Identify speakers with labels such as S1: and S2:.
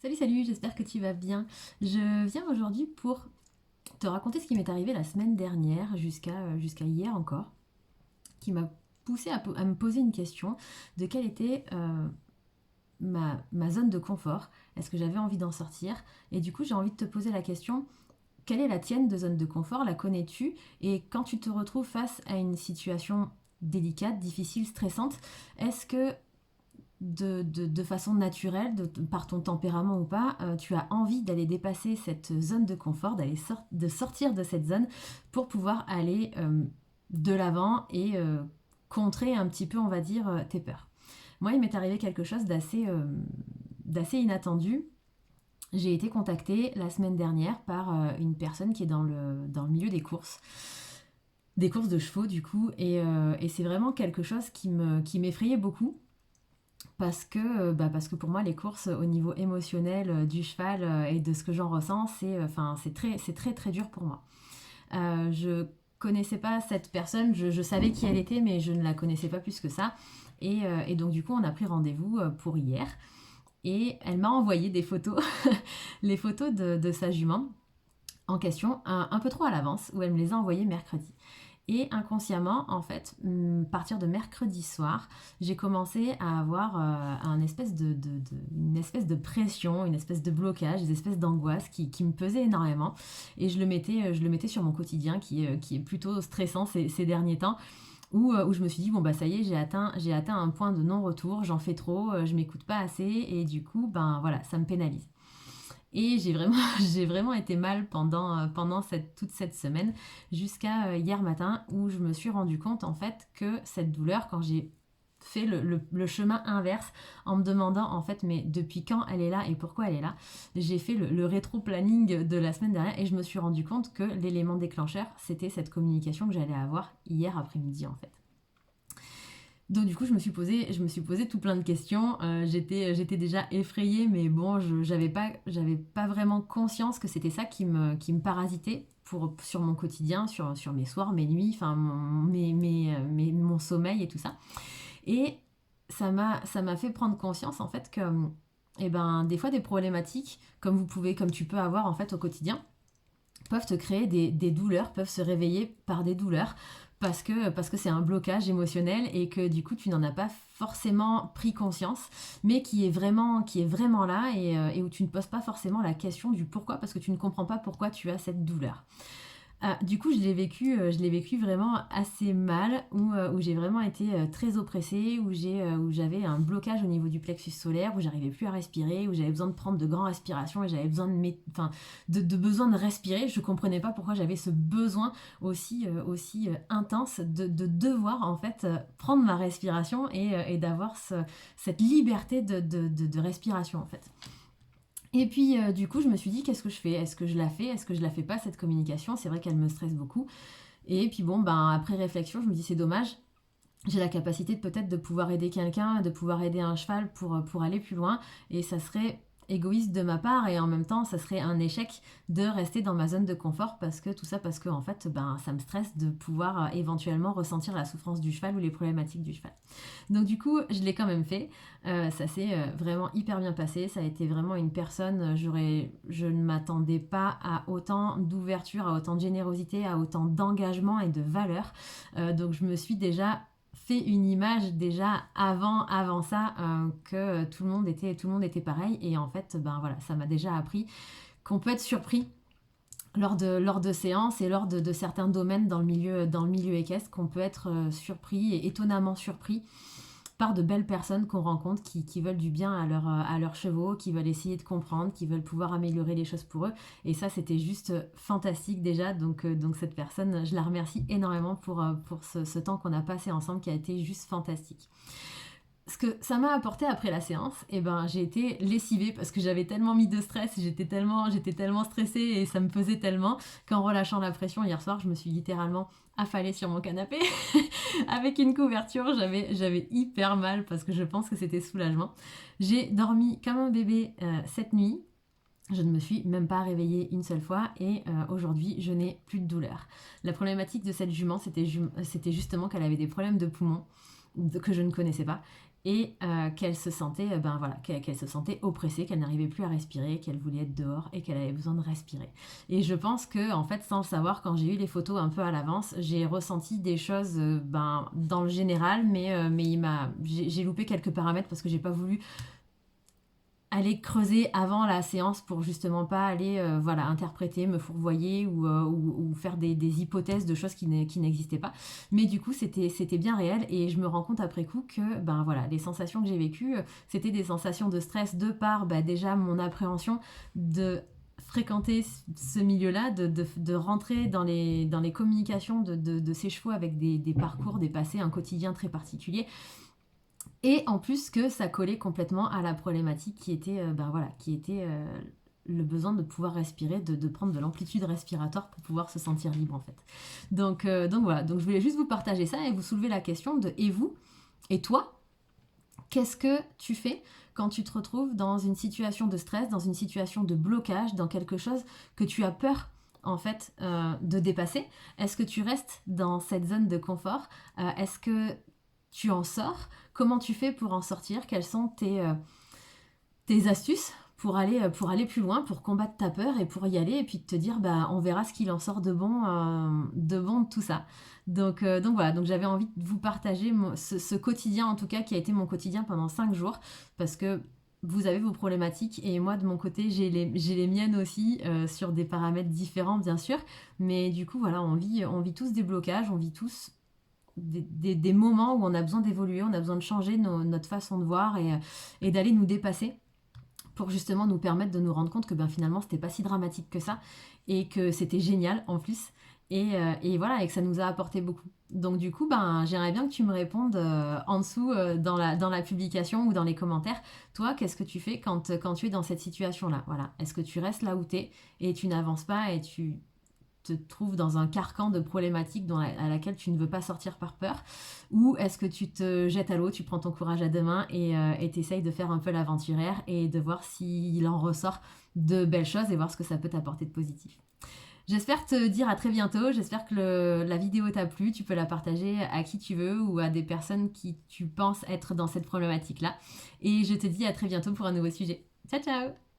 S1: Salut, salut, j'espère que tu vas bien. Je viens aujourd'hui pour te raconter ce qui m'est arrivé la semaine dernière jusqu'à hier encore, qui m'a poussé à me poser une question de quelle était ma zone de confort. Est-ce que j'avais envie d'en sortir? Et du coup, j'ai envie de te poser la question, quelle est la tienne de zone de confort? La connais-tu? Et quand tu te retrouves face à une situation délicate, difficile, stressante, est-ce que de façon naturelle, par ton tempérament ou pas, tu as envie d'aller dépasser cette zone de confort, de sortir de cette zone pour pouvoir aller de l'avant et contrer un petit peu, on va dire, tes peurs. Moi, il m'est arrivé quelque chose d'assez inattendu. J'ai été contactée la semaine dernière par une personne qui est dans le milieu des courses de chevaux du coup, et c'est vraiment quelque chose qui m'effrayait beaucoup parce que pour moi les courses au niveau émotionnel du cheval et de ce que j'en ressens c'est très très dur pour moi. Je connaissais pas cette personne, je savais qui elle était mais je ne la connaissais pas plus que ça et donc du coup on a pris rendez-vous pour hier et elle m'a envoyé des photos, les photos de sa jument en question un peu trop à l'avance où elle me les a envoyées mercredi. Et inconsciemment, en fait, à partir de mercredi soir, j'ai commencé à avoir une espèce de pression, une espèce de blocage, des espèces d'angoisse qui me pesaient énormément. Et je le mettais sur mon quotidien qui est plutôt stressant ces derniers temps, où je me suis dit, bon bah ça y est, j'ai atteint un point de non-retour, j'en fais trop, je m'écoute pas assez, et du coup, ben voilà, ça me pénalise. Et j'ai vraiment été mal pendant toute cette semaine, jusqu'à hier matin, où je me suis rendu compte en fait que cette douleur, quand j'ai fait le chemin inverse en me demandant en fait mais depuis quand elle est là et pourquoi elle est là, j'ai fait le rétro-planning de la semaine dernière et je me suis rendu compte que l'élément déclencheur c'était cette communication que j'allais avoir hier après-midi en fait. Donc du coup, je me suis posé tout plein de questions. J'étais déjà effrayée, mais bon, j'avais pas vraiment conscience que c'était ça qui me parasitait sur mon quotidien, sur mes soirs, mes nuits, enfin mon sommeil et tout ça. Et ça m'a fait prendre conscience en fait que, eh ben, des fois des problématiques comme tu peux avoir en fait au quotidien, peuvent te créer des douleurs, peuvent se réveiller par des douleurs parce que c'est un blocage émotionnel et que du coup tu n'en as pas forcément pris conscience, mais qui est vraiment là et où tu ne poses pas forcément la question du pourquoi parce que tu ne comprends pas pourquoi tu as cette douleur. Du coup, je l'ai vécu vraiment assez mal, où j'ai vraiment été très oppressée, où j'avais un blocage au niveau du plexus solaire, où j'arrivais plus à respirer, où j'avais besoin de prendre de grandes respirations et j'avais besoin besoin de respirer. Je comprenais pas pourquoi j'avais ce besoin aussi intense de devoir en fait prendre ma respiration et d'avoir cette liberté de respiration en fait. Et puis, du coup, je me suis dit, qu'est-ce que je fais? Est-ce que je la fais? Est-ce que je la fais pas, cette communication? C'est vrai qu'elle me stresse beaucoup. Et puis, bon, ben, après réflexion, je me dis, c'est dommage. J'ai la capacité peut-être de pouvoir aider quelqu'un, de pouvoir aider un cheval pour aller plus loin. Et ça serait égoïste de ma part et en même temps ça serait un échec de rester dans ma zone de confort parce que en fait ben ça me stresse de pouvoir éventuellement ressentir la souffrance du cheval ou les problématiques du cheval. Donc du coup, je l'ai quand même fait. Ça s'est vraiment hyper bien passé. Ça a été vraiment une personne, je ne m'attendais pas à autant d'ouverture, à autant de générosité, à autant d'engagement et de valeur. Donc je me suis déjà fait une image déjà avant ça que tout le monde était pareil et en fait ben voilà ça m'a déjà appris qu'on peut être surpris lors de séances et lors de certains domaines dans le milieu équestre qu'on peut être surpris et étonnamment surpris par de belles personnes qu'on rencontre qui veulent du bien à leurs chevaux, qui veulent essayer de comprendre, qui veulent pouvoir améliorer les choses pour eux. Et ça, c'était juste fantastique déjà. Donc cette personne, je la remercie énormément pour ce temps qu'on a passé ensemble qui a été juste fantastique. Ce que ça m'a apporté après la séance, eh ben, j'ai été lessivée parce que j'avais tellement mis de stress, j'étais tellement stressée et ça me pesait tellement qu'en relâchant la pression hier soir, je me suis littéralement affalée sur mon canapé avec une couverture. J'avais hyper mal parce que je pense que c'était soulagement. J'ai dormi comme un bébé cette nuit. Je ne me suis même pas réveillée une seule fois et aujourd'hui je n'ai plus de douleur. La problématique de cette jument c'était justement qu'elle avait des problèmes de poumons que je ne connaissais pas et qu'elle se sentait, qu'elle se sentait oppressée, qu'elle n'arrivait plus à respirer, qu'elle voulait être dehors et qu'elle avait besoin de respirer. Et je pense que, en fait, sans le savoir, quand j'ai eu les photos un peu à l'avance, j'ai ressenti des choses, dans le général, mais j'ai loupé quelques paramètres parce que j'ai pas voulu aller creuser avant la séance pour justement pas aller interpréter, me fourvoyer ou faire des hypothèses de choses qui n'existaient pas. Mais du coup, c'était bien réel et je me rends compte après coup que les sensations que j'ai vécues, c'était des sensations de stress de par déjà mon appréhension de fréquenter ce milieu-là, de rentrer dans les communications de ces chevaux avec des parcours, des passés, un quotidien très particulier. Et en plus que ça collait complètement à la problématique qui était, le besoin de pouvoir respirer, de prendre de l'amplitude respiratoire pour pouvoir se sentir libre en fait. Donc voilà, donc je voulais juste vous partager ça et vous soulever la question de et vous, et toi, qu'est-ce que tu fais quand tu te retrouves dans une situation de stress, dans une situation de blocage, dans quelque chose que tu as peur en fait de dépasser? Est-ce que tu restes dans cette zone de confort? Est-ce que tu en sors? Comment tu fais pour en sortir? Quelles sont tes astuces pour aller plus loin, pour combattre ta peur et pour y aller et puis te dire on verra ce qu'il en sort de bon de tout ça. Donc voilà, donc j'avais envie de vous partager ce quotidien en tout cas qui a été mon quotidien pendant 5 jours parce que vous avez vos problématiques et moi de mon côté j'ai les miennes aussi sur des paramètres différents bien sûr, mais du coup voilà on vit tous des blocages, on vit tous des moments où on a besoin d'évoluer, on a besoin de changer notre façon de voir et d'aller nous dépasser pour justement nous permettre de nous rendre compte que finalement c'était pas si dramatique que ça et que c'était génial en plus et voilà et que ça nous a apporté beaucoup. Donc du coup j'aimerais bien que tu me répondes en dessous dans la publication ou dans les commentaires. Toi qu'est-ce que tu fais quand tu es dans cette situation là? Voilà. Est-ce que tu restes là où tu es et tu n'avances pas et tu te trouves dans un carcan de problématiques à laquelle tu ne veux pas sortir par peur? Ou est-ce que tu te jettes à l'eau, tu prends ton courage à deux mains et t'essayes de faire un peu l'aventurière et de voir s'il en ressort de belles choses et voir ce que ça peut t'apporter de positif. J'espère te dire à très bientôt, j'espère que la vidéo t'a plu, tu peux la partager à qui tu veux ou à des personnes qui tu penses être dans cette problématique-là. Et je te dis à très bientôt pour un nouveau sujet. Ciao ciao!